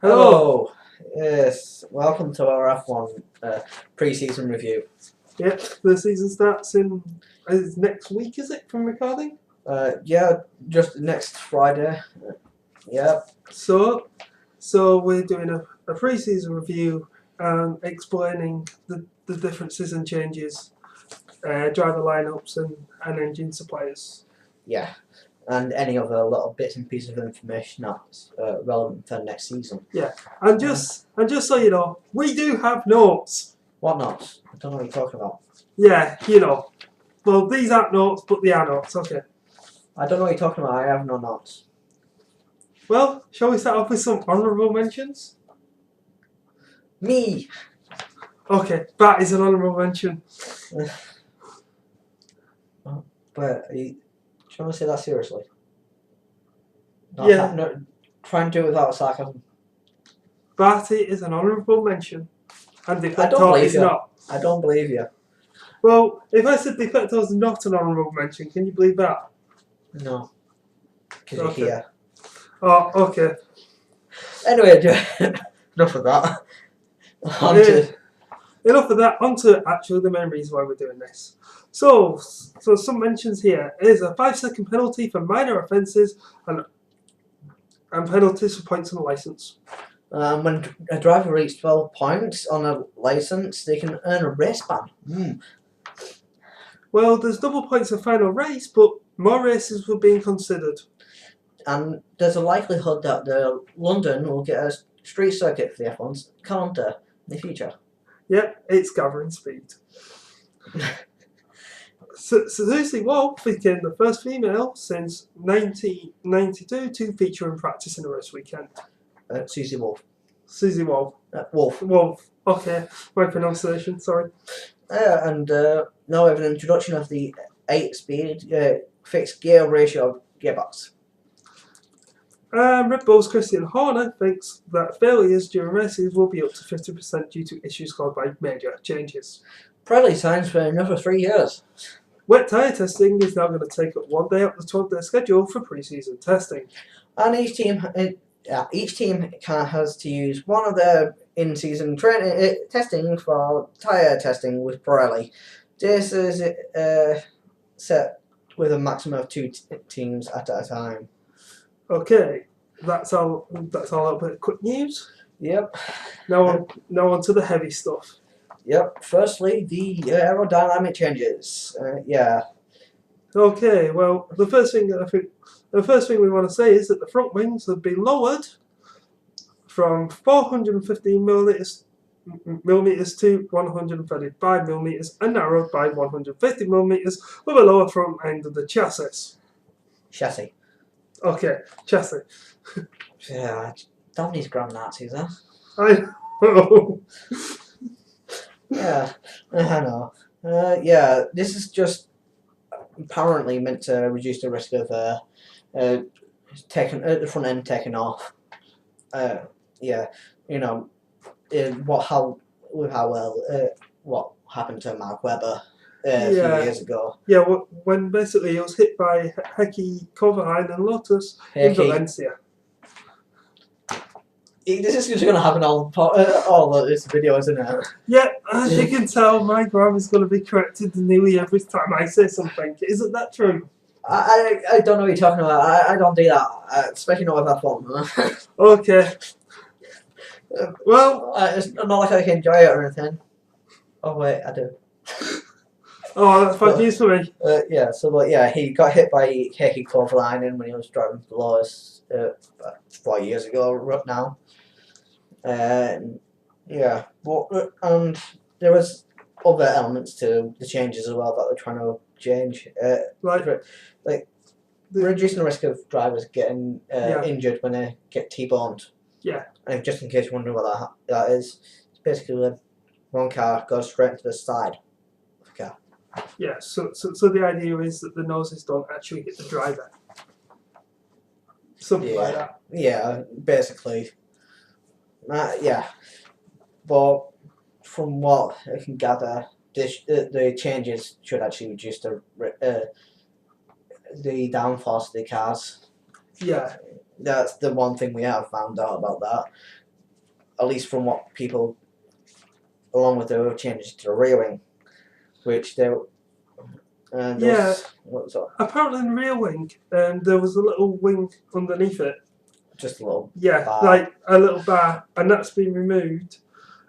Hello. Yes, welcome to our F1 pre-season review. Yep, the season starts in next week, is it, from recording? Yeah, just next Friday. Yep. So we're doing a pre-season review and explaining the differences and changes, driver lineups and engine suppliers. Yeah, and any other little bits and pieces of information that's relevant for next season. Yeah, and just so you know, we do have notes. What notes? I don't know what you're talking about. Yeah, you know. Well, these aren't notes, but they are notes. Okay. I don't know what you're talking about. I have no notes. Well, shall we start off with some honourable mentions? Me. Okay, that is an honourable mention. But do you want to say that seriously? No, Yeah. No, try and do it without sarcasm. Barty is an honourable mention, and I don't Defector believe is you. not. I don't believe you. Well, if I said Defector is not an honourable mention, can you believe that? No. Because Okay. you're here. Oh, okay. Anyway, enough of that. Enough of that. On to actually the main reason why we're doing this. So some mentions here is a 5-second penalty for minor offences and penalties for points on a licence. When a driver reaches 12 points on a licence, they can earn a race ban. Well, there's double points for final race, but more races were being considered. And there's a likelihood that London will get a street circuit for the F1's calendar in the future. Yep, it's gathering speed. Susie Wolf became the first female since 1992 to feature in practice in a race weekend. Susie Wolf. Susie Wolf. Wolf. Wolf. Okay, my pronunciation, sorry. And now we have an introduction of the 8-speed fixed gear ratio gearbox. Red Bull's Christian Horner thinks that failures during races will be up to 50% due to issues caused by major changes. Pirelli signs for another 3 years. Wet tyre testing is now going to take up 1 day up the 12-day schedule for pre-season testing. And each team has to use one of their in-season training testing for tyre testing with Pirelli. This is set with a maximum of 2 teams at a time. Okay, that's all. That's all. A little bit of quick news. Yep. Now on to the heavy stuff. Yep. Firstly, the aerodynamic changes. Yeah. Okay. Well, the first thing we want to say is that the front wings have been lowered from 415 millimeters to 135 millimeters and narrowed by 150 millimeters with a lower front end of the chassis. Chassis. Okay, chassis. Yeah, damn these grand Nazis, huh? I know. Yeah, I know. Yeah, this is just apparently meant to reduce the risk of the front end taking off. Yeah, you know, what happened to Mark Webber a few years ago. Yeah, when basically he was hit by Heikki Kovalainen and Lotus in Valencia. This is just going to happen all this video, isn't it? Yeah, as you can tell, my grammar's going to be corrected nearly every time I say something. Isn't that true? I don't know what you're talking about. I don't do that, especially not with that phone. Okay. Well, it's not like I can enjoy it or anything. Oh wait, I do. Oh, that's bad news for me. Yeah, so he got hit by Heikki Kovalainen when he was driving for Lotus 4 years ago now. Yeah, but and there was other elements to the changes as well that they're trying to change. Like reducing the risk of drivers getting injured when they get T-boned. Yeah. And just in case you're wondering what that is, it's basically when one car goes straight into the side of the car. Yeah, so the idea is that the noses don't actually hit the driver. Something like that. Yeah, basically. Yeah. But from what I can gather, the changes should actually reduce the downforce of the cars. Yeah. That's the one thing we have found out about that. at least from what people, along with the changes to the rear wing, which they. What was that? Apparently in the rear wing, there was a little wing underneath it. Just a little. Yeah, bar. like a little bar, and that's been removed.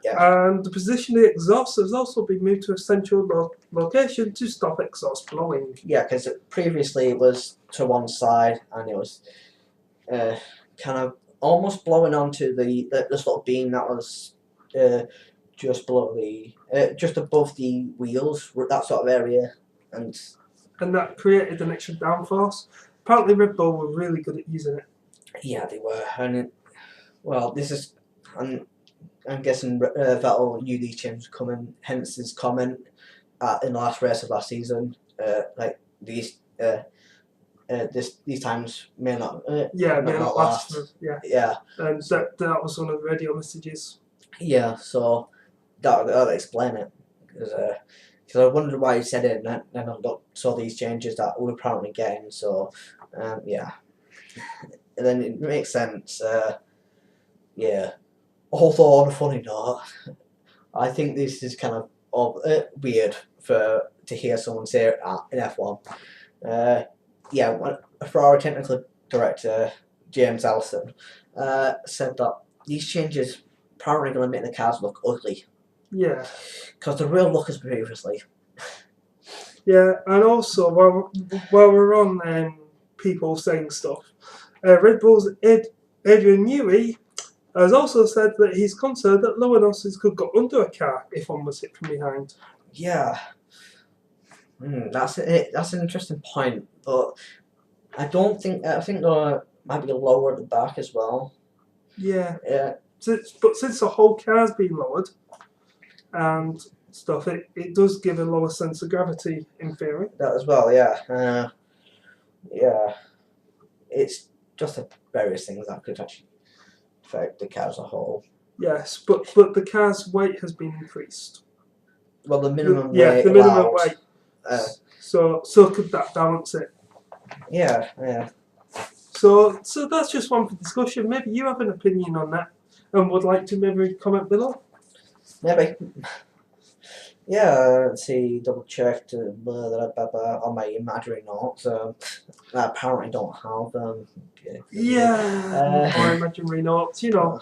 Yeah. And the position of the exhaust has also been moved to a central location to stop exhaust blowing. Yeah, because previously it was to one side, and it was kind of almost blowing onto this little beam that was just below just above the wheels, that sort of area, and that created an extra downforce. Apparently, Red Bull were really good at using it. Yeah, they were, and this is. I'm guessing Vettel knew these changes were coming, hence his comment in the last race of last season, like these times may not may not last. Yeah. And that was one of the radio messages. Yeah, so that'll explain it, because I wondered why he said it, and then I saw these changes that we're apparently getting. So yeah, and then it makes sense. Yeah. Although on a funny note, I think this is kind of weird to hear someone say it in F1. Ferrari technical director James Allison said that these changes probably going to make the cars look ugly. Yeah. Because the real look is previously. Yeah, and also while we're on people saying stuff, Red Bull's Adrian Newey has also said that he's concerned that lower nozzles could go under a car if one was hit from behind. Yeah, that's an interesting point, but I think there might be lower at the back as well. Yeah. Yeah. But since the whole car's been lowered and stuff, it does give a lower sense of gravity in theory. That as well, yeah. Yeah. It's just various things that could actually affect the car as a whole. Yes, but the car's weight has been increased. Well, the minimum weight. Yeah, the minimum weight. So could that balance it? Yeah. So that's just one for discussion. Maybe you have an opinion on that and would like to maybe comment below. Maybe. Yeah, let's see, double checked on my imaginary notes. I apparently don't have them. Or imaginary notes, you know.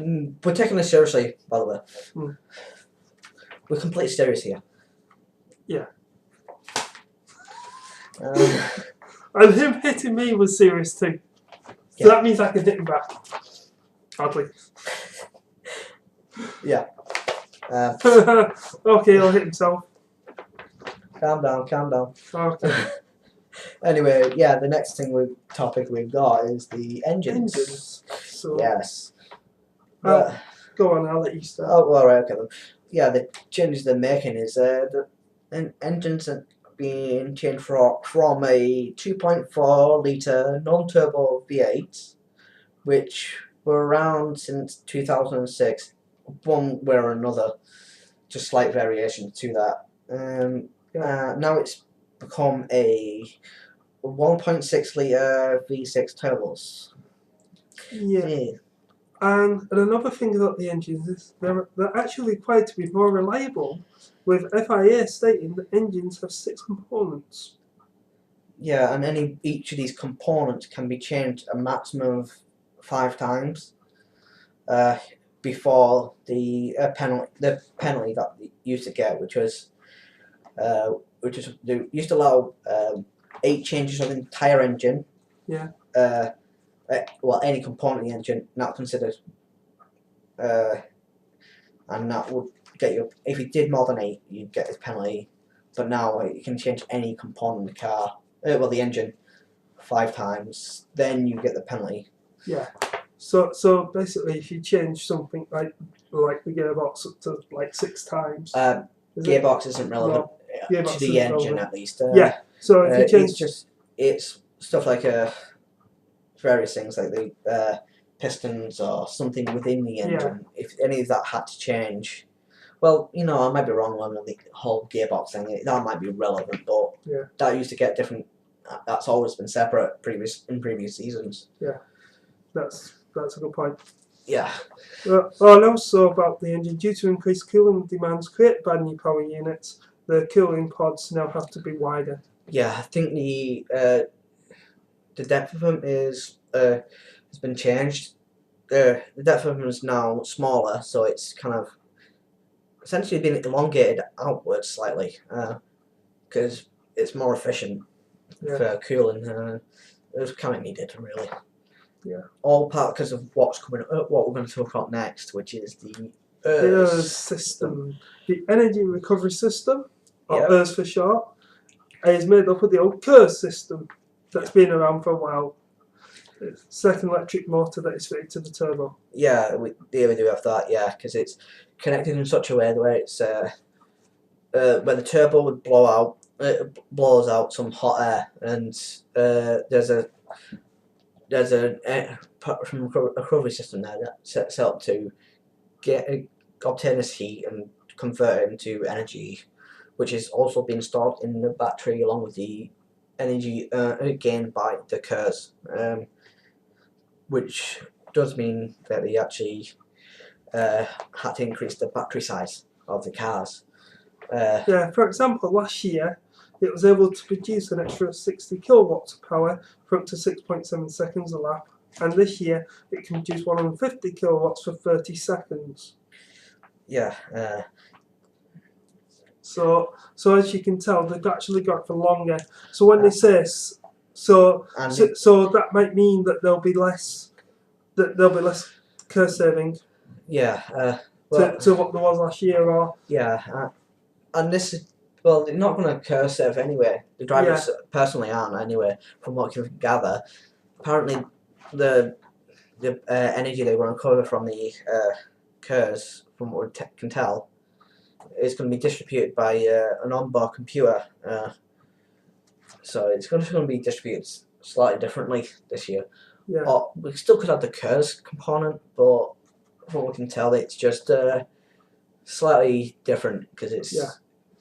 We're taking this seriously, by the way. We're completely serious here. Yeah. And him hitting me was serious too. So that means I can hit him back. Hardly. Yeah. Okay, he'll hit himself. Calm down. Okay. Anyway, yeah, the next topic we've got is the engines. So, yes. Go on, I'll let you start. Oh, well, right, okay then. Yeah, the changes they're making is the engines are being changed from a 2.4 litre non-turbo V8, which were around since 2006, one way or another, just slight variations to that. Now it's become a 1.6 litre V6 turbos. Yeah. And another thing about the engines is they're actually required to be more reliable, with FIA stating that engines have 6 components. Yeah, and each of these components can be changed a maximum of 5 times before the penalty that they used to get, which was they used to allow 8 changes of the entire engine. Yeah. Any component of the engine not considered, and that would get you. If you did more than 8, you'd get this penalty. But now you can change any component of the car, the engine, 5 times. Then you get the penalty. Yeah. So basically, if you change something like the gearbox up to 6 times, gearbox isn't relevant to the engine relevant. At least. So if you change, it's stuff like various things like the pistons or something within the engine. If any of that had to change, well, I might be wrong on the whole gearbox thing. That might be relevant, but that used to get different. That's always been separate in previous seasons. Yeah, that's a good point. Yeah. And also about the engine, due to increased cooling demands created by new power units, the cooling pods now have to be wider. Yeah, I think the depth of them has been changed. The depth of them is now smaller, so it's kind of essentially been elongated outwards slightly, because it's more efficient for cooling. It was kind of needed, really. Yeah. All part because of what's coming up, what we're going to talk about next, which is the ERS system. The energy recovery system, or ERS for short, is made up of the old KERS system that's been around for a while. It's second electric motor that is fitted to the turbo. Yeah, we do have that. Yeah, because it's connected in such a way where it's where the turbo would blow out, it blows out some hot air, and there's a recovery system there that sets up to obtain this heat and convert it into energy, which is also being stored in the battery along with the energy gained by the KERS, which does mean that they actually had to increase the battery size of the cars. Yeah, for example, last year it was able to produce an extra 60 kilowatts of power for up to 6.7 seconds a lap, and this year it can produce 150 kilowatts for 30 seconds. Yeah. So as you can tell, they've actually got it for longer. So when they say so that might mean that there'll be less KERS saving. Yeah. To what there was last year, or and this is, well, they're not going to KERS save anyway. The drivers personally aren't anyway, from what you can gather. Apparently, the energy they want to recover from the KERS, from what we can tell, is going to be distributed by an onboard computer. So it's going to be distributed slightly differently this year. Yeah. Or we still could have the KERS component, but from what we can tell, it's just slightly different because it's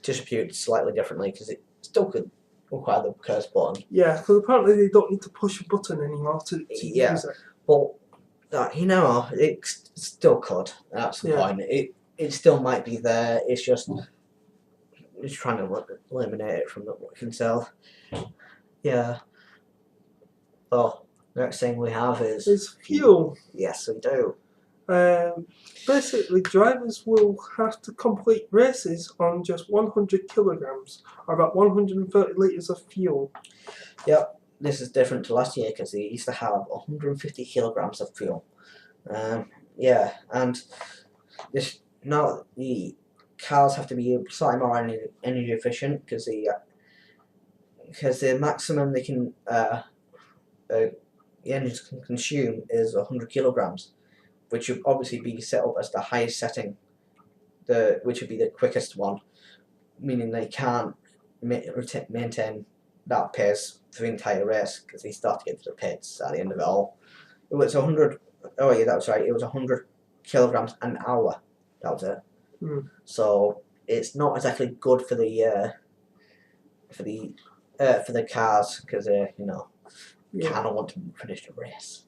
distributed slightly differently, because it still could require the KERS button. Yeah, because apparently they don't need to push a button anymore to use it. But it still could. That's the point. It still might be there. It's just trying to eliminate it from what we can tell. Yeah. Well, next thing we have is fuel. Yes, we do. Basically, drivers will have to complete races on just 100 kilograms, or about 130 litres of fuel. Yep, this is different to last year because they used to have 150 kilograms of fuel. Yeah, and now the cars have to be slightly more energy efficient because the maximum they can the engines can consume is 100 kilograms, which would obviously be set up as the highest setting, which would be the quickest one, meaning they can't maintain that pace for the entire race because they start to get to the pits at the end of it all. It was 100. Oh yeah, that was right. It was 100 kilograms an hour. That was it. So it's not exactly good for the cars because kind of want to finish the race.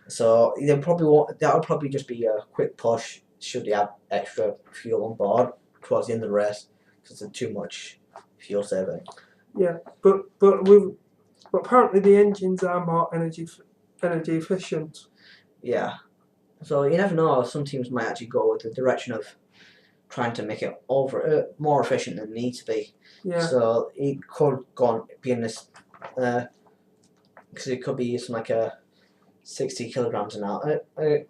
So that'll probably just be a quick push should they have extra fuel on board towards the end of the race because there's too much fuel saving. Yeah, but apparently the engines are more energy efficient. Yeah, so you never know. Some teams might actually go with the direction of trying to make it more efficient than it needs to be. Yeah. So it could be in this because it could be something like a 60 kilograms an hour,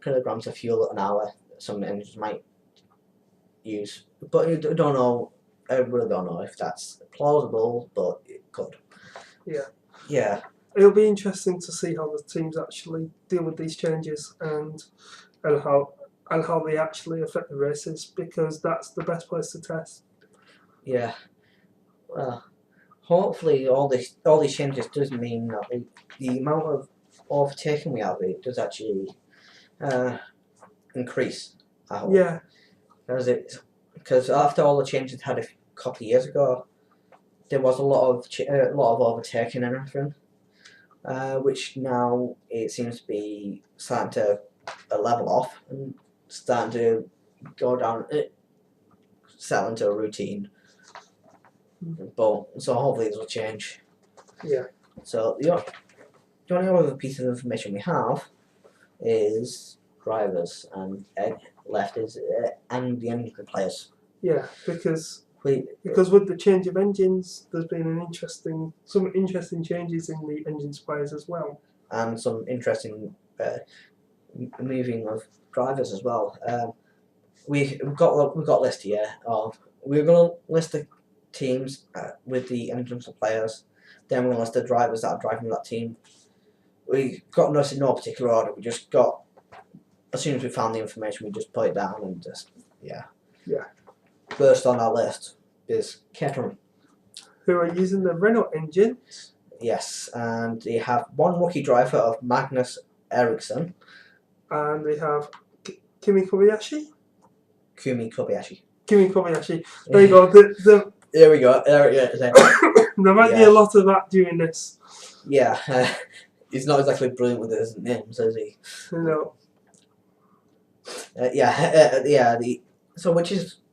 kilograms of fuel an hour. Some engines might use, but I don't know. I really don't know if that's plausible, but it could. Yeah. Yeah. It'll be interesting to see how the teams actually deal with these changes and how they actually affect the races, because that's the best place to test. Yeah. Well, hopefully all these changes does mean that the amount of overtaking we have does actually increase. I hope. Yeah. Because after all the changes had a couple of years ago, there was a lot of overtaking and everything, which now it seems to be starting to a level off and starting to go down, settle into a routine. But so hopefully this will change. Yeah. So the only other piece of information we have is drivers and left is and the engine players. Yeah, because with the change of engines, there's been some interesting changes in the engine suppliers as well, and some interesting moving of drivers as well. We've got a list here of we're going to list the teams with the engine suppliers. Then we're going to list the drivers that are driving that team. We got this in no particular order. We just got, as soon as we found the information, we just put it down and just yeah. First on our list is Caterham, who are using the Renault engine. Yes, and they have one rookie driver of Magnus Eriksson. And they have Kimi Kobayashi. There you go. There we go. There might be a lot of that during this. Yeah, he's not exactly brilliant with his names, is he? No. So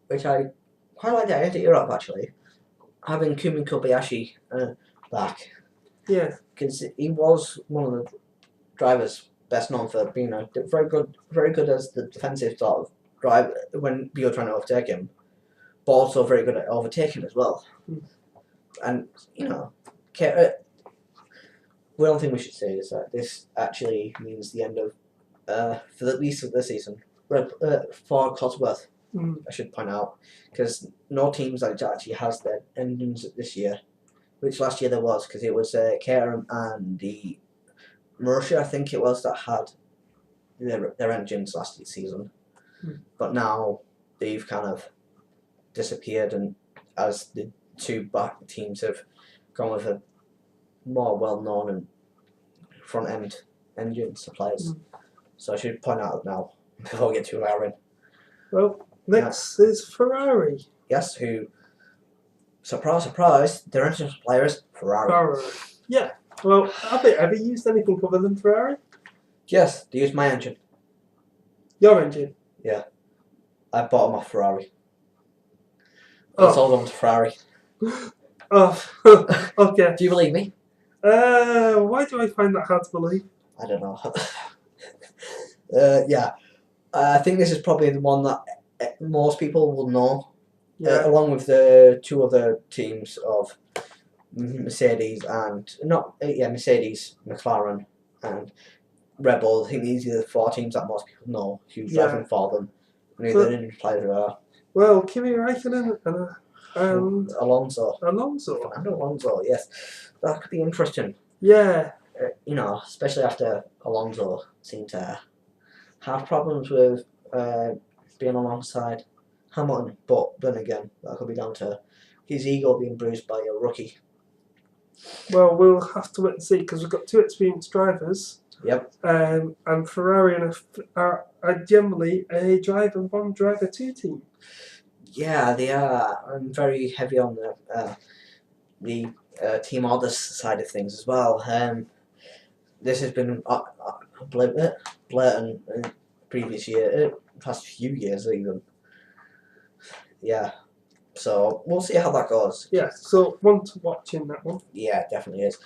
which I quite like the idea of actually having Kimi Kobayashi back. Yeah. Because he was one of the drivers best known for being very good as the defensive sort of drive when you're trying to overtake him, but also very good at overtaking as well. And one thing we should say is that this actually means the end of for at least of this season for Cosworth. I should point out, because no teams actually has their engines this year, which last year there was, because it was Caterham and the Marussia, I think it was, that had their engines last season. But now they've kind of disappeared, and as the two back teams have gone with a more well-known and front-end engine suppliers. So I should point out now before we get too far in. Well, next is Ferrari. Yes, who, surprise, surprise, their engine supplier is Ferrari. Yeah. Well, have they ever used anything other than Ferrari? Yes, they used my engine. Your engine? Yeah. I bought them off Ferrari. I sold them to Ferrari. Oh, okay. Do you believe me? Why do I find that hard to believe? I don't know. Yeah. I think this is probably the one that most people will know. Yeah. Along with the two other teams of Mercedes and Mercedes, McLaren, and Red Bull. I think these are the four teams that most people know who's driving for them. And who the engine players are. Well, Kimi Räikkönen and Alonso. Fernando Alonso, yes, that could be interesting. Yeah. Especially after Alonso seemed to have problems with being alongside Hamilton, but then again, that could be down to his ego being bruised by a rookie. Well, we'll have to wait and see, because we've got two experienced drivers. Yep. And Ferrari are generally a driver one, driver two team. Yeah, they are. I'm very heavy on the team orders side of things as well. This has been blatant in previous year, past few years even. Yeah. So we'll see how that goes. Yeah. So one to watch in that one. Yeah, it definitely is.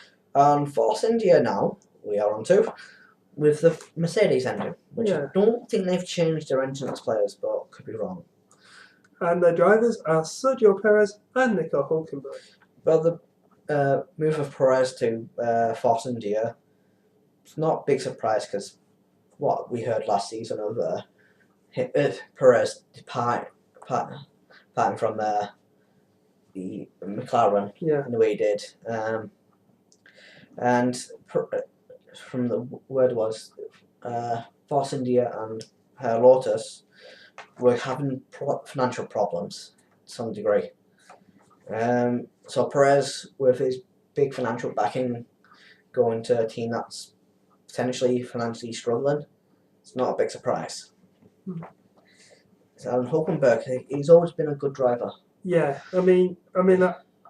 Force India now we are on to with the Mercedes engine, which I don't think they've changed their engine players, but could be wrong. And their drivers are Sergio Perez and Nico Hülkenberg. Well, the move of Perez to Force India, it's not a big surprise, because what we heard last season of Perez departing from the McLaren in the way he did, and from the word was Force India and Lotus were having financial problems to some degree. So Perez, with his big financial backing, going to a team that's potentially financially struggling, it's not a big surprise. So Hülkenberg, he's always been a good driver. Yeah, I mean,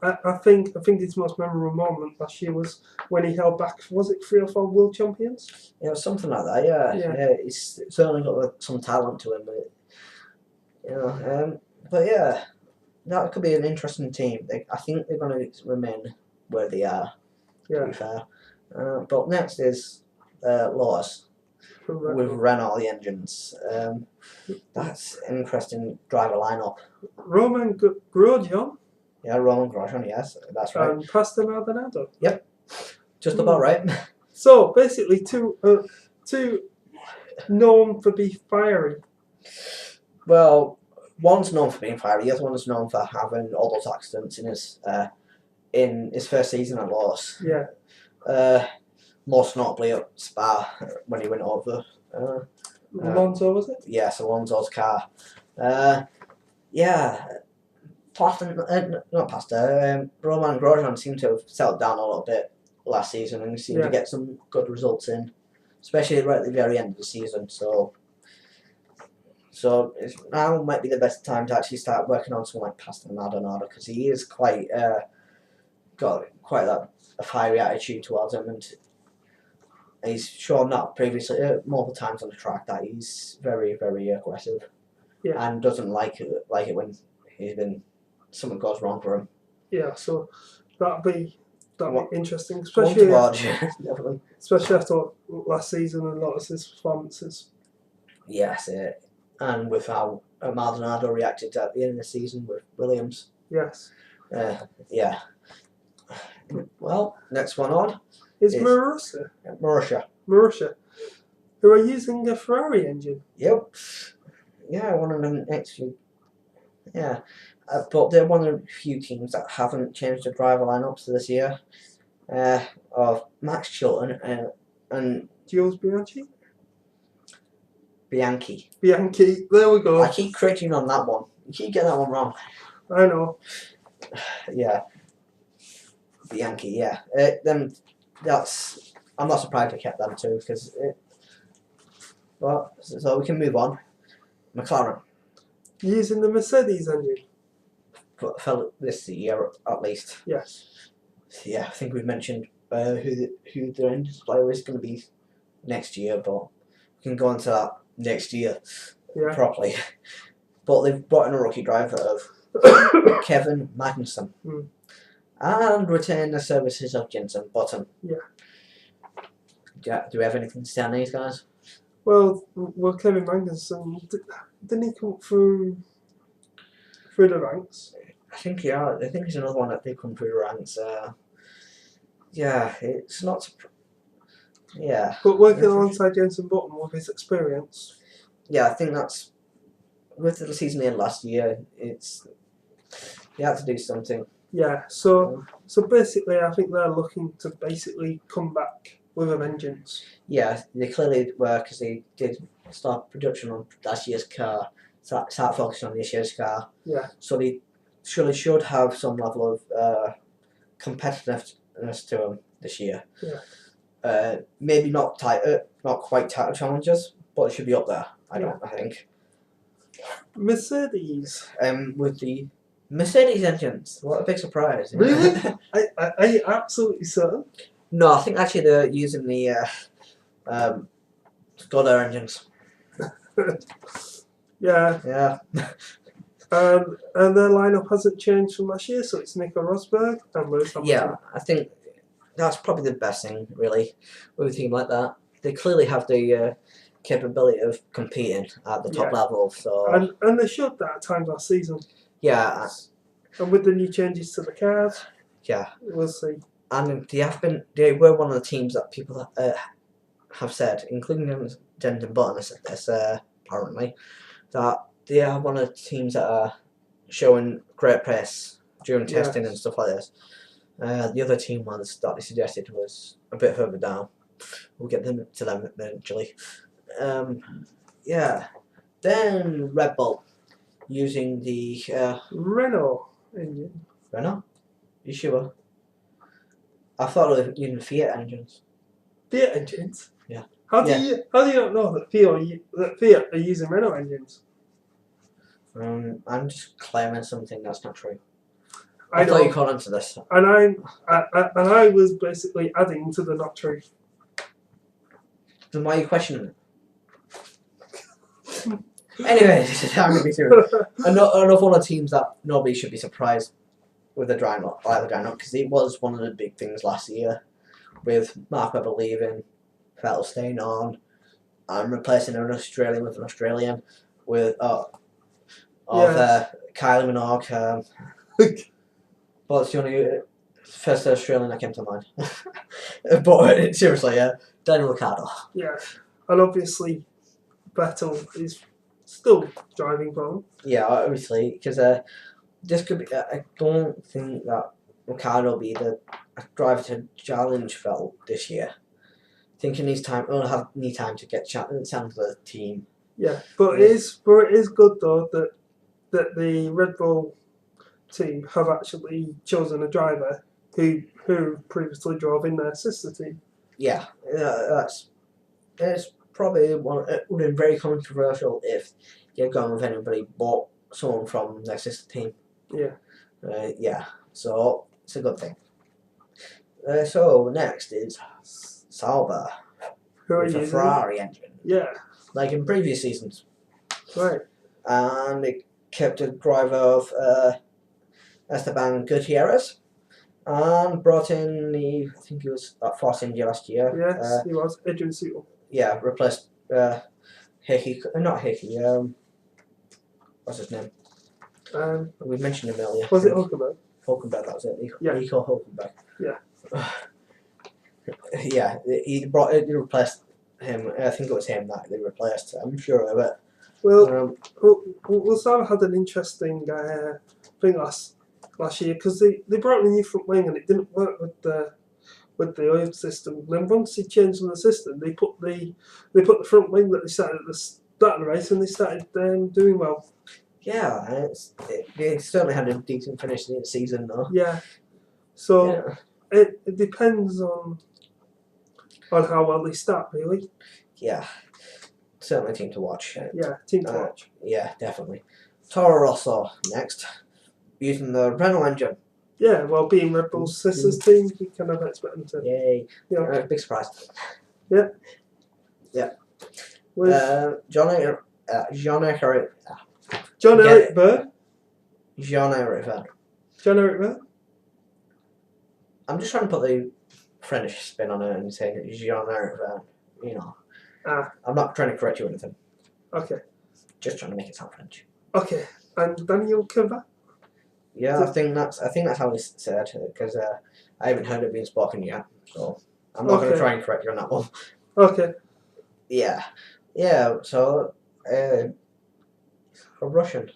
I think his most memorable moment last year was when he held back. Was it 3 or 4 world champions? Yeah, something like that. Yeah. He's certainly got some talent to him. But yeah, that could be an interesting team. I think they're going to remain where they are. To be fair. But next is Lotus with Renault the engines. That's an interesting driver lineup. Roman Grosjean. Yeah, Roman Grosjean. Yes, that's right. And Pastor Maldonado. Yep, just about right. So basically, two known for being fiery. Well, one's known for being fiery. The other one's known for having all those accidents in his first season at Lotus. Yeah. Most notably at Spa when he went over. Alonso, was it? Yes, Alonso's car. Yeah. Roman Grosjean seemed to have settled down a little bit last season and seemed to get some good results in, especially right at the very end of the season. So now might be the best time to actually start working on someone like Pastor Maldonado, because he is got quite a fiery attitude towards him, and he's shown that previously multiple times on the track that he's very, very aggressive, and doesn't like it when something goes wrong for him. Yeah, so that'd be interesting, especially after last season and a lot of his performances. Yes, and with how Maldonado reacted at the end of the season with Williams. Yes. Yeah. Well, next one on is Marussia. Who are using a Ferrari engine. Yep. Yeah, one of them actually. Yeah. But they're one of the few teams that haven't changed the driver lineups this year. Of Max Chilton and Jules Bianchi. Bianchi. There we go. I keep correcting on that one. You keep getting that one wrong. I know. Yeah. Bianchi. Yeah. I'm not surprised they kept them too, because. So we can move on. McLaren. Using the Mercedes engine. For this year at least. Yes. Yeah, I think we've mentioned who their engine supplier is going to be next year, but we can go into that next year properly. But they've brought in a rookie driver of Kevin Magnussen and retained the services of Jenson Button. Yeah. Do we have anything to say on these guys? Well, Kevin Magnussen, didn't he come through the ranks? I think he's another one that did come through the ranks. It's not. Yeah. But working alongside Jenson Button with his experience. Yeah, I think that's with the season in last year. They had to do something. Yeah. So basically, I think they're looking to basically come back with a vengeance. Yeah, they clearly were, because they did start production on last year's car. Start focusing on this year's car. Yeah. So they surely should have some level of competitiveness to them this year. Yeah. Maybe not quite title challenges, but it should be up there. I think. Mercedes. With the Mercedes engines, what a big surprise! Really? Are you absolutely certain? No, I think actually they're using the Skoda engines. Yeah. Yeah. And their lineup hasn't changed from last year, so it's Nico Rosberg and Lewis Hamilton. Yeah, I think that's probably the best thing, really, with a team like that. They clearly have the capability of competing at the top level. So and they showed that at times last season. Yeah. And with the new changes to the cars. Yeah. We'll see. And they were one of the teams that people have said, including Jenson Button, apparently, that they are one of the teams that are showing great pace during testing and stuff like this. The other team ones that they suggested was a bit further down. We'll get to them eventually. Then Red Bull using the Renault engine. Renault? You sure? I thought they were using Fiat engines. Fiat engines? Yeah. How do you not know that Fiat are using Renault engines? I'm just claiming something that's not true. I thought you caught onto this. And I was basically adding to the not true. Then why are you questioning it? Anyway, I'm going to be serious. Another one of the teams that nobody should be surprised with the dry knot, because it was one of the big things last year with Mark Webber leaving, Vettel staying on, and replacing an Australian with an Australian with Kylie Minogue. But it's the only first Australian that came to mind. But seriously, Daniel Ricciardo. Yeah, and obviously Vettel is still driving for him. Yeah, obviously, because this could be. I don't think that Ricciardo will be the driver to challenge Vettel this year. I think he needs time. He'll need time to get challenge the team. Yeah, but it is good though that the Red Bull team have actually chosen a driver who previously drove in their sister team. Yeah, it's probably one. It would have been very controversial if you'd gone with anybody but someone from their sister team. Yeah. Yeah. So it's a good thing. So next is Sauber with a Ferrari engine. Yeah. Like in previous seasons. Right. And it kept a driver of Esteban Gutierrez. And brought in I think he was at Force India last year. Yes, he was. Adrian Sutil. Yeah, replaced Hickey, not Hickey, what's his name? We mentioned him earlier. Was it Hulkenberg? Hulkenberg, that was it. Yeah. Nico Hulkenberg. Yeah. Yeah, he replaced him. I think it was him that they replaced. I'm sure of it. Well, Sauber had an interesting thing last year because they brought in a new front wing and it didn't work with the old system. And then once they changed the system, they put the front wing that they started at the start of the race and they started doing well. Yeah, they certainly had a decent finish in the season though. Yeah, so it depends on how well they start, really. Yeah, certainly a team to watch. Yeah, team to watch. Yeah, definitely. Toro Rosso next, using the Renault engine. Yeah, well, being Red Bull's sisters team, you kind of expect them to. Yay! Yeah, big surprise. Yeah. Yeah. Jean-Eric Vergne. Jean-Eric Vergne. I'm just trying to put the French spin on it and saying Jean-Eric Vergne. You know. I'm not trying to correct you or anything. Okay. Just trying to make it sound French. Okay. And Daniel Kvyat? Yeah, I think that's how it's said because I haven't heard it being spoken yet, so I'm not going to try and correct you on that one. Okay. Yeah. So a Russian.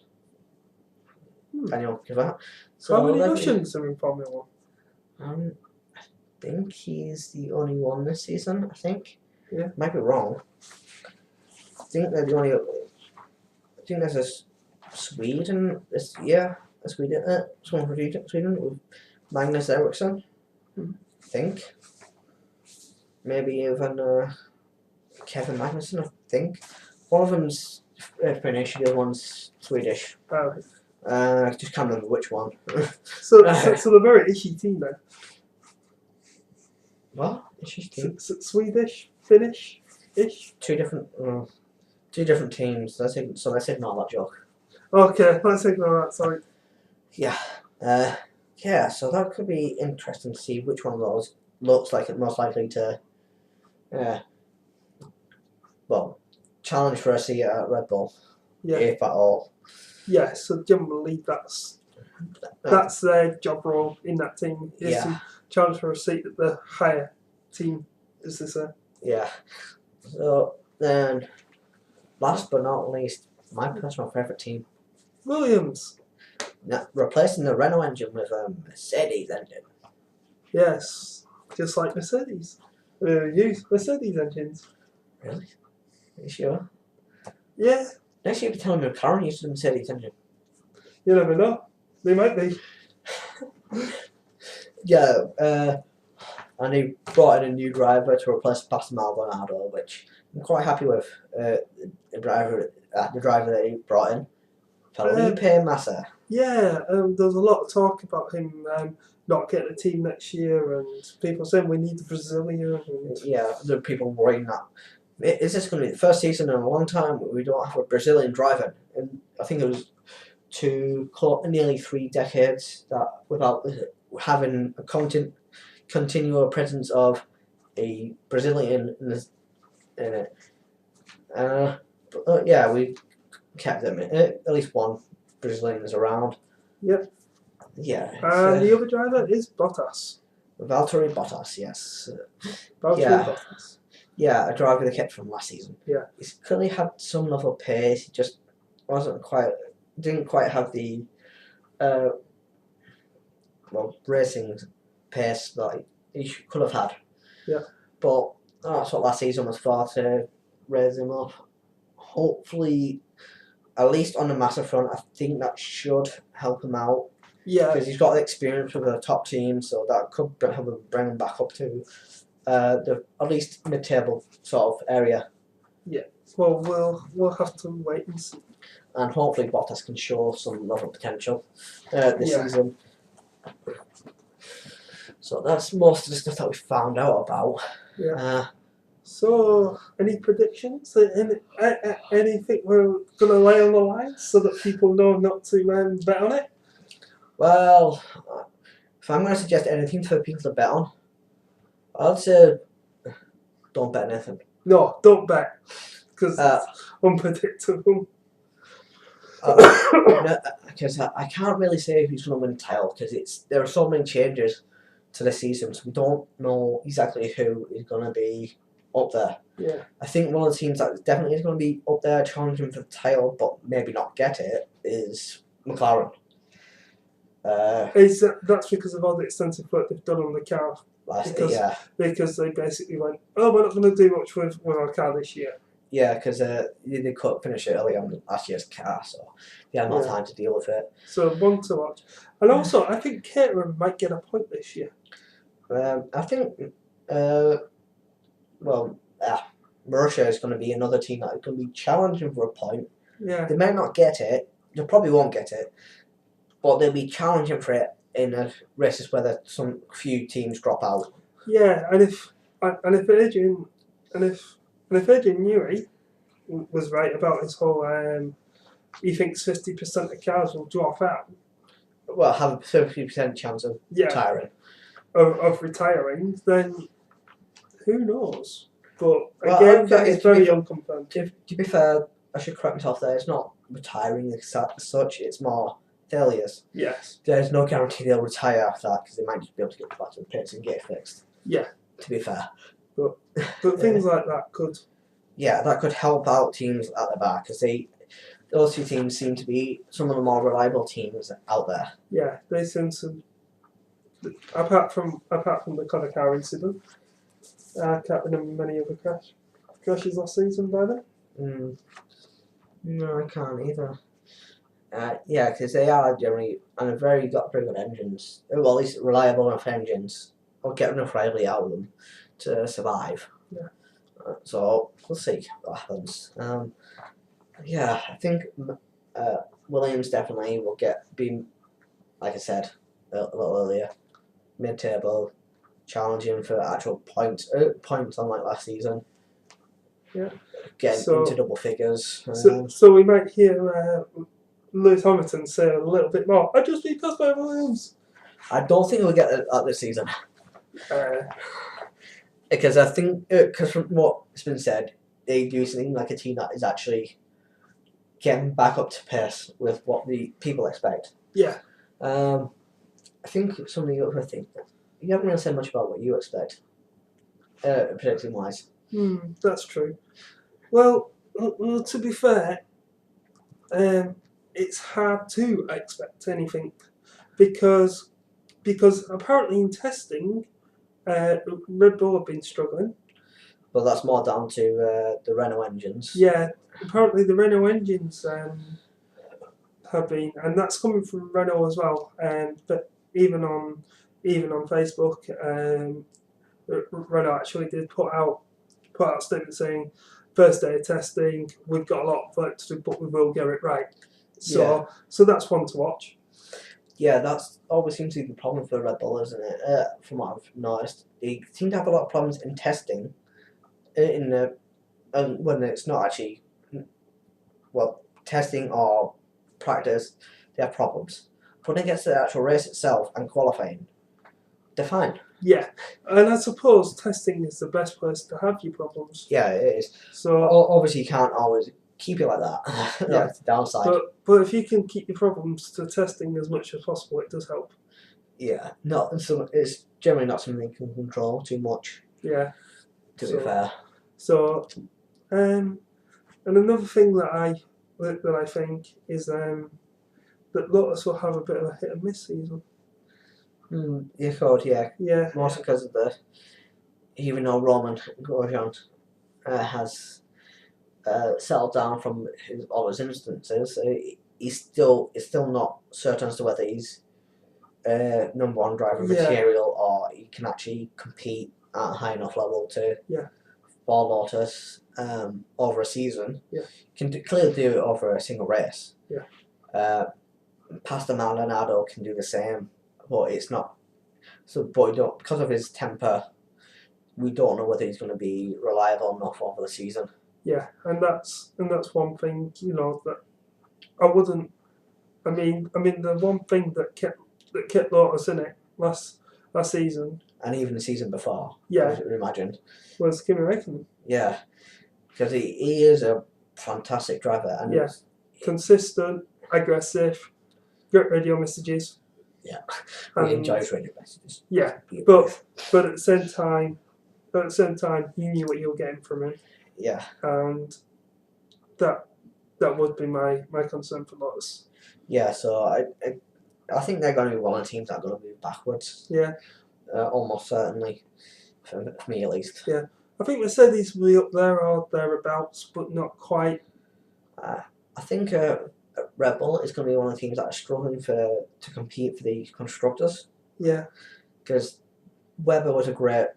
Daniel Kvyat. So how many Russians are in Formula 1? I think he's the only one this season. I think. Yeah. Might be wrong. I think they're the only. I think there's a Sweden this year. Someone from Sweden with Magnus Eriksson. I think. Maybe even Kevin Magnussen. I think. One of them's Finnish, the other one's Swedish. Oh. I just can't remember which one. So they're very ishy team then. What? Ishy team? Swedish, Finnish-ish. Two different teams. So let's ignore that joke. Okay, let's ignore that. Sorry. Yeah. Yeah. So that could be interesting to see which one of those looks like it most likely to. Well, challenge for a seat at Red Bull. Yeah. If at all. Yeah. So generally, that's their job role in that team is to challenge for a seat at the higher team, as they say. Yeah. So then, last but not least, my personal favourite team. Williams. Replacing the Renault engine with a Mercedes engine. Yes, just like Mercedes. Use Mercedes engines. Really? Are you sure? Yeah. Next year, you'll be telling me McLaren uses a Mercedes engine. You never know. They might be. Yeah. And he brought in a new driver to replace Pastor Maldonado, which I'm quite happy with. The driver that he brought in. Felipe Massa. Yeah, there was a lot of talk about him not getting a team next year, and people saying we need the Brazilian. And yeah, there are people worrying that is this going to be the first season in a long time where we don't have a Brazilian driver? And I think it was nearly 3 decades that without having a continual presence of a Brazilian in it. Yeah, we kept them. At least one Brazilian is around. Yep. Yeah. And the other driver is Bottas. Valtteri Bottas, yes. Bottas. Yeah, a driver they kept from last season. Yeah. He's clearly had some level of pace. He just didn't quite have the racing pace that he could have had. Yeah. But that's what last season was for, to raise him up. Hopefully, at least on the Massa front, I think that should help him out. Yeah. Because he's got the experience with a top team, so that could bring him back up to the at least mid-table sort of area. Yeah. Well, we'll have to wait and see. And hopefully Bottas can show some level of potential this season. So that's most of the stuff that we found out about. Yeah. So, any predictions? Anything we're going to lay on the line so that people know not to bet on it? Well, if I'm going to suggest anything for people to bet on, I'd say don't bet anything. No, don't bet, because it's unpredictable. Because I can't really say who's going to win the title, because there are so many changes to the season, so we don't know exactly who is going to be up there. Yeah. I think one of the teams that definitely is going to be up there challenging for the title, but maybe not get it, is McLaren. That's because of all the extensive work they've done on the car. Because they basically went, oh, we're not going to do much with our car this year. Yeah, because they couldn't finish it early on last year's car, so they had more time to deal with it. So one to watch. And also, I think Caterham might get a point this year. I think, Marussia is going to be another team that is going to be challenging for a point. Yeah. They might not get it. They probably won't get it. But they'll be challenging for it in races where some few teams drop out. Yeah, and if Adrian Newey was right about his whole, he thinks 50% of cars will drop out. Well, have a 50% chance of retiring. Of retiring, then who knows? But again, that is very unconfirmed. To be fair, I should correct myself there. It's not retiring as such. It's more failures. Yes. There's no guarantee they'll retire after that, because they might just be able to get back to the pits and get it fixed. Yeah. To be fair. But things like that could. Yeah, that could help out teams at the back, because those two teams seem to be some of the more reliable teams out there. Yeah, they seem to. Apart from the Connor Carr incident, I can't remember many other crashes last season by then. No, I can't either. Yeah, because they are generally got very good engines. Well, at least reliable enough engines, or get enough reliably out of them to survive. Yeah. So we'll see what happens. Yeah, I think Williams definitely will be, like I said a little earlier, mid-table, challenging for actual points unlike last season. Yeah. Getting into double figures. So we might hear Lewis Hamilton say a little bit more. I just beat passed by Williams. I don't think we'll get that this season. Because I think, because from what's been said, they do seem like a team that is actually getting back up to pace with what the people expect. Yeah. I think some of the other things, you haven't really said much about what you expect, predicting wise. That's true. Well, to be fair, it's hard to expect anything because apparently in testing, Red Bull have been struggling. But that's more down to the Renault engines. Yeah, apparently the Renault engines have been, and that's coming from Renault as well. But even on Facebook, Renault actually did put out a statement saying, first day of testing, we've got a lot of work to do, but we will get it right. So so that's one to watch. Yeah, that's always seems to be the problem for Red Bull, isn't it? From what I've noticed, they seem to have a lot of problems in testing, when it's not actually testing or practice, they have problems. But when it gets to the actual race itself and qualifying, they're fine. Yeah, and I suppose testing is the best place to have your problems. Yeah, it is. So obviously, you can't always keep it like that. That's the downside. But if you can keep your problems to testing as much as possible, it does help. Yeah, it's generally not something you can control too much. Yeah. To be fair. So, and another thing that I think is that Lotus will have a bit of a hit and miss season. You could, yeah. Yeah. Mostly because of even though Roman Grosjean has settled down from all his instances, it's still not certain as to whether he's number one driver material or he can actually compete at a high enough level to for Lotus over a season. Yeah. Can clearly do it over a single race. Yeah. Pastor Maldonado can do the same, but it's not. So, but we don't, because of his temper, we don't know whether he's going to be reliable enough over the season. Yeah, and that's one thing, that I wouldn't. I mean, the one thing that kept Lotus in it last season, and even the season before. Yeah. I would imagine. Was Kimi Räikkönen. Yeah, because he is a fantastic driver and consistent, aggressive, great radio messages. Yeah, he enjoys radio messages. Yeah, but at the same time, you knew what you were getting from him. Yeah, and that would be my concern for Lotus. Yeah, so I think they're going to be one of the teams that are going to move backwards. Yeah, almost certainly, for me at least. Yeah, I think Mercedes will be up there or thereabouts, but not quite. I think Red Bull is going to be one of the teams that are struggling to compete for the constructors. Yeah, because Webber was a great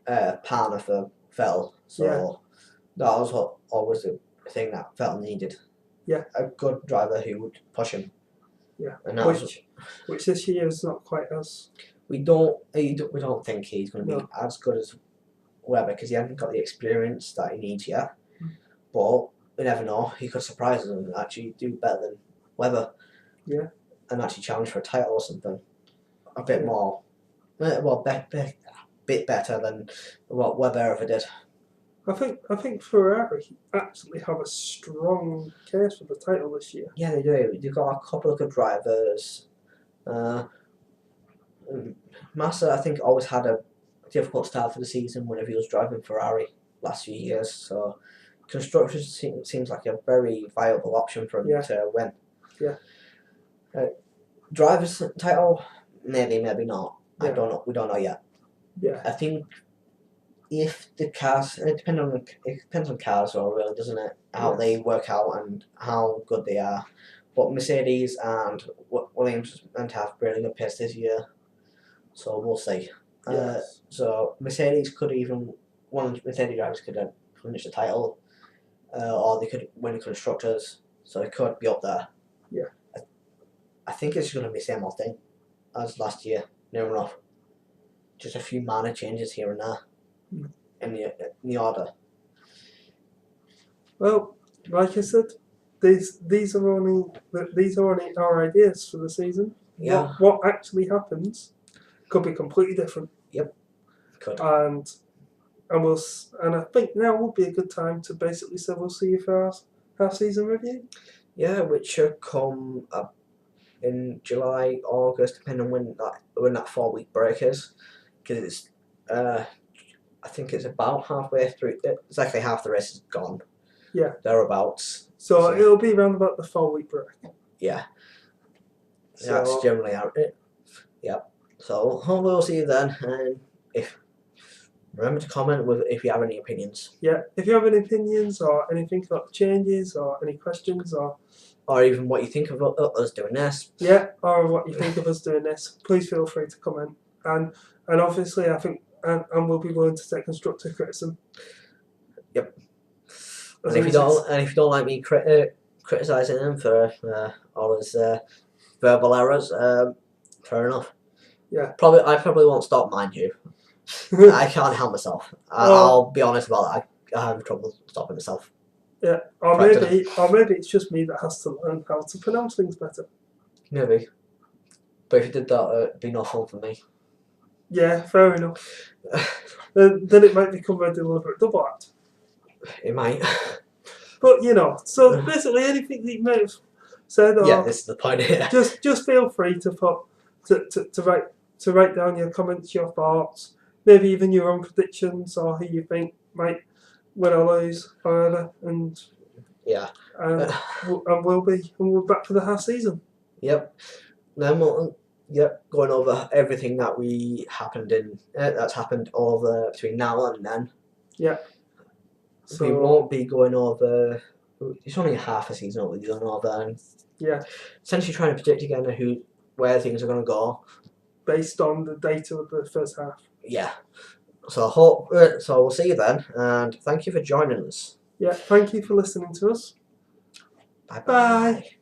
partner for Vettel, so that was always the thing that Vettel needed. Yeah, a good driver who would push him. Yeah, and which this year is not quite as. We don't think he's going to be as good as Webber because he hasn't got the experience that he needs yet. But we never know. He could surprise us and actually do better than Webber. Yeah. And actually challenge for a title or something. A bit more. Well, bit better than what Webber ever did. I think Ferrari actually have a strong case for the title this year. Yeah, they do. They've got a couple of good drivers. Massa, I think, always had a difficult start for the season whenever he was driving Ferrari last few years. So, constructors seems like a very viable option for him to win. Yeah. Drivers title, maybe not. Yeah. I don't know. We don't know yet. Yeah. I think if the cars, it depends on cars, really, doesn't it? How they work out and how good they are. But Mercedes and Williams meant to have really good pace this year, so we'll see. Yes. So Mercedes could one of the Mercedes drivers could finish the title, or they could win constructors, so it could be up there. Yeah. I think it's going to be the same old thing as last year, near enough. Just a few minor changes here and there in the order. Well, like I said, these are only our ideas for the season. Yeah. What actually happens could be completely different. Yep. Could. And I think now would be a good time to basically say we'll see you for our season review. Yeah, which should come up in July, August, depending on when that 4-week break is, because it's I think it's about halfway through. Exactly half the race is gone. Yeah. Thereabouts. So it'll be around about the 4-week break. Yeah. So that's generally how it. Yep. So hopefully we'll see you then, and remember to comment if you have any opinions. Yeah. If you have any opinions or anything about the changes or any questions or even what you think of us doing this. Yeah, or what you think of us doing this, please feel free to comment. And obviously I think and we'll be willing to take constructive criticism. Yep. And if you don't like me criticising him for all his verbal errors. Fair enough. Yeah. I probably won't stop, mind you. I can't help myself. I'll be honest about that. I have trouble stopping myself. Yeah, or maybe it's just me that has to learn how to pronounce things better. Maybe. But if you did that, it'd be no fun for me. Yeah, fair enough. Then it might become a deliberate double act. It might. But so basically anything that you may have said, or this is the point here. Just feel free to write down your comments, your thoughts, maybe even your own predictions, or who you think might win or lose, whatever, and we'll be back for the half season. Yep. Then going over everything that that's happened over between now and then. Yeah. So we won't be going over. It's only half a season we're going over, and essentially trying to predict again where things are going to go based on the data of the first half. Yeah. So we'll see you then, and thank you for joining us. Yeah, thank you for listening to us. Bye. Bye.